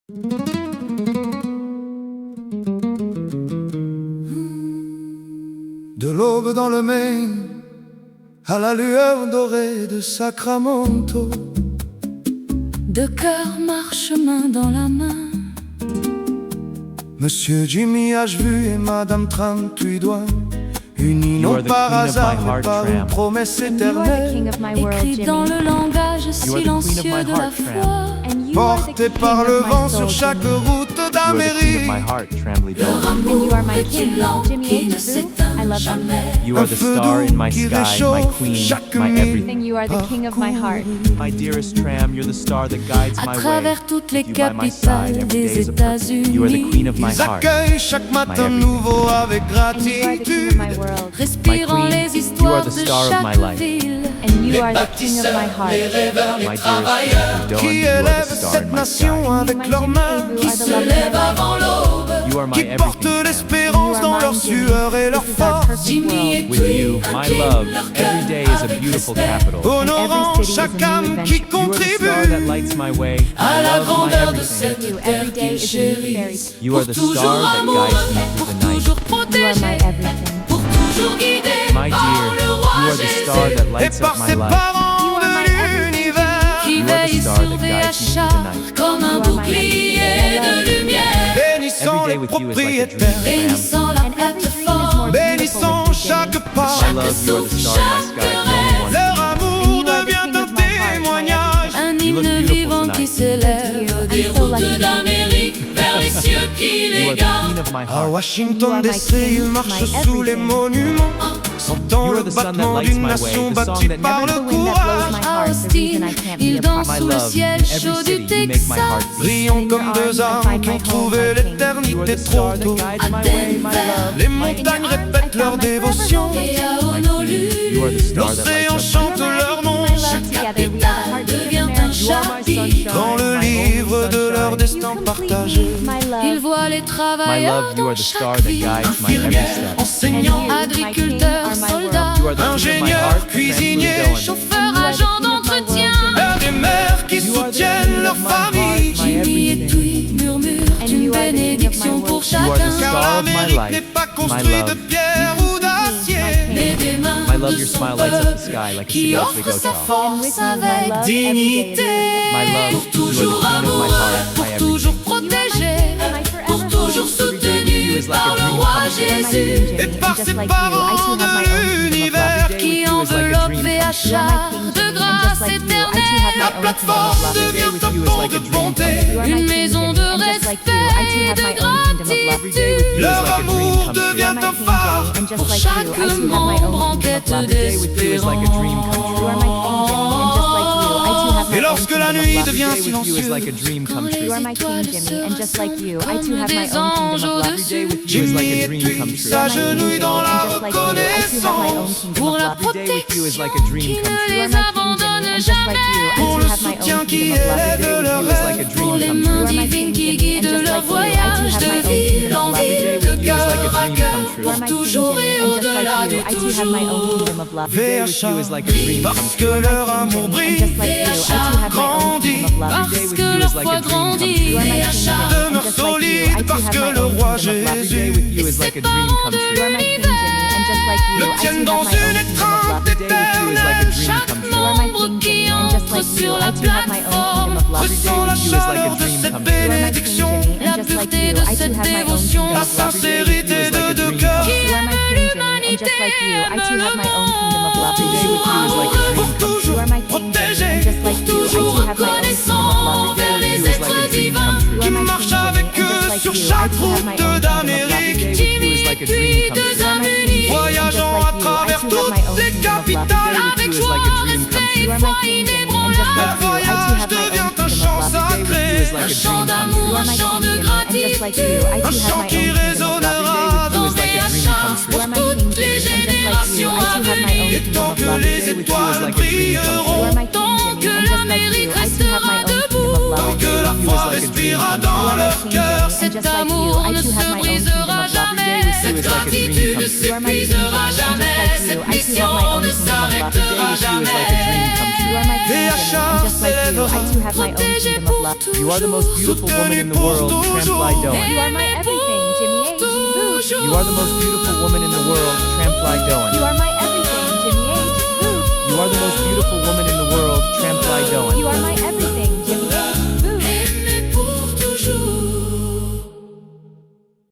De l'aube dans le Maine, à la lueur dorée de Sacramento, deux cœurs marchent main dans la main. Monsieur Jimmy H-Vu et Madame 38 doigts, unis non par hasard mais par une promesse éternelle, Écrit dans le langage silencieux de la foi. porté par le vent sur chaque route d'Amérique. You are the star in my sky, my queen, my everything. You are the king of my heart. My dearest Tram, you're the star that guides À my way. travers toutes les With you by my side, capitales every day des is a purpose. You are the queen of my États-Unis, Ils heart. accueillent chaque matin everything. nouveau avec and you are the king of gratitude. my world. Respirant queen, les you are histoires the de star of my chaque life. ville. And you are the king of my heart. My dearest Dawn, Qui you are the élèvent star cette in my nation sky. avec My leurs Jimmy mains, Abu qui are the love of my life. You are my qui portent everything. l'espérance dans leur sueur et leur This is our force, perfect world. With you, my love, every day is a beautiful capital. honorant every city is a chaque new âme adventure. qui You are the star contribue that lights my way. I love my everything. You every day is a new fairy. You are the star that guides me through the night. You are my everything. My dear, you are the star that et lights par up my ses life. parents de l'univers. Qui You are the veille star that sauver à guides me through the chaque night. comme un bouclier de lumière. Bénissons Every day les with you is like a propriétaires, dream, Bénissons la And every dream is plateforme. bénissons more beautiful with chaque pas. My love, you are the star in my sky. No one Leur And amour you are the devient king un of my heart, my témoignage. Un You look hymne beautiful vivant tonight. qui s'élève des I'm so routes lucky. d'Amérique vers les cieux qui You are les the gardent. queen of my À heart. Washington You are my DC, king, ils marchent my sous les everything. monuments, sentant You le are the sun that battement lights d'une my way, nation the song bâtie that par never le The wind that blows courage. my heart, the Austin, reason I can't be il a part danse My sous le love, ciel in chaud every du city you make my heart Texas. beat. Brillants In comme your deux arms, I âmes find qui my ont home, trouvé my king. You are l'éternité the trop star that tôt. guides my way, my love. Les In montagnes your arms, répètent I leur found my dévotion. forever Et home. à My queen, Honolulu, you are the star that L'océan lights up chante My leur nom. my love together, we are the heartbeat of devient un America. You are my sunshine, Dans le my only livre de leur sunshine. destin You complete partagé. me, my il love. voit les My travailleurs love, you dans are the star chaque that ville. guides my every step. And Enseignants, you, my king, Agriculteurs, are my soldats, You are the king of my ingénieurs, heart, cuisiniers, Frank Louis chauffeurs, You are the agents king of my d'entretien. world, pères et mères qui You are the soutiennent king leur of my famille. heart, my Jimmy et everything. Tweet murmurent And une you are the king of my bénédiction pour world. You are the chacun. Car star of my l'Amérique life, n'est pas my construite de love. pierre ou d'acier. Et des mains My love, de your son smile lights up the peuple sky like a qui city of offre Big sa Hotel. And force with you, my avec love, every day is dignité. My love, Pour you are the toujours queen of my amoureux, heart, my pour everything. toujours protégé, my forever pour toujours home. soutenu is like a par le dream roi come true. You are my Jésus. king, Et Jimmy, par and just ses like you, I too parents have my own de kingdom of love. l'univers. Every day Qui with you is like a enveloppe dream et come à true. You are my chaque king, de Jimmy, and grâce just like you, I too éternelle. have La my own kingdom plateforme of love. devient with un you is pont like de a dream come bonté. You are my Une king, maison Jimmy, de and just like you, I respect too et have de my own kingdom of love. Every day with you is Leur like a dream amour come You are devient my un king, phare. Jimmy, and just pour like you, I chaque too have my membre own en kingdom quête of love. Every day with you is like a dream come You true. are my king, Jimmy, and just like you, I too have my Et own lorsque la kingdom of nuit love. devient Every day with you is like a silencieuse, dream come You true. are my king, Jimmy, and just like you, I too have my own kingdom of love. Every day with you is like Jimmy a et dream come puis true. s'agenouille dans la And just like you, I too have my own reconnaissance. kingdom pour of la love. Every day with you is like a dream qui come ne true. You are les my king, abandonne Jimmy, and just like you, I Pour too le have my soutien own qui kingdom of love. élève Every day with leur you is like a rêve. pour dream les come mains You are true. my divines king, qui Jimmy, guident and just leur like you, I too voyage have de my own ville kingdom en of love. ville, Every de day with you is like a cœur à dream cœur, come You true. are my king, toujours Jimmy, et and just au-delà like de you, I too have my own toujours. kingdom of love. Every day with you is like a dream come Parce true. que leur amour And brille, just like you, I too have my own kingdom of love. Parce with que you leur is like foi a dream come grandit true. You are my et à king, chaque Jimmy, and demeure just like you, solide I too parce have que my le own roi kingdom of love. Every day with you is like a dream come You are true. my king, Jimmy, and just like you, le I tiennent too dans have my une own kingdom of love. étreinte Every day with you is like a éternelle. dream chaque come true. You are my membre king, qui Jimmy, and just entre like you, sur I la too have my own plateforme kingdom of love. Ressens la Every day with you is like a chaleur de dream cette come true. You are my king, bénédiction, Jimmy, la and just like pureté you, de I too cette have my own dévotion, kingdom la of love. sincérité de deux cœurs. You are my king, Jimmy, and just like you, I too have my own kingdom of love. Every day with you is like a dream Pour come true. You toujours are my king, Jimmy, and just like you, I too toujours have my own kingdom of reconnaissant love. vers les Every day with you is like êtres a dream divins. come true. You Qui are my marche king, avec Jimmy, and eux just like sur you, I chaque too have route my own kingdom of d'Amérique. Every day with you is like a dream Puis come deux true. Amériques, Voyageant à travers toutes les capitales. avec you is joie, like a dream come respect true. et You are foi my king, Jimmy, and just inébranlable. like Le you, I too voyage have my own devient un kingdom chant of love. sacré, Like Un a chant dream come d'amour, You are un my chant king, de Jimmy, and just like you, I un too have chant my qui own kingdom of love. résonnera dans Every day with you is Danser like à a dream chaque come You true. are my pour king, toutes les Jimmy, and just like you, générations I à too have my venir. own Et kingdom tant of que love. les with you is étoiles like a dream come true. You brilleront, are my king, Tant Jimmy, que and just like you, l'Amérique I too have my restera own kingdom debout. kingdom of love. Que la You foi is like a dream respira come dans You are my leur changing, cœur. and Cet just like you, amour I ne too se have my own kingdom brisera of love. jamais. Cette is like a dream gratitude come ne true. se You are my brisera kingdom, and jamais. just Cette like you, I too mission have my own ne kingdom of love. s'arrêtera Today with you is like a jamais. dream come You true. are my kingdom, Achard and just like you, I too have my own Protégé kingdom of pour love. You are the most beautiful woman in the world, Tramfly Doan. You are my everything, Jimmy A. G. Boo. You are the most beautiful woman in the world, Tramfly Doan. You are my everything,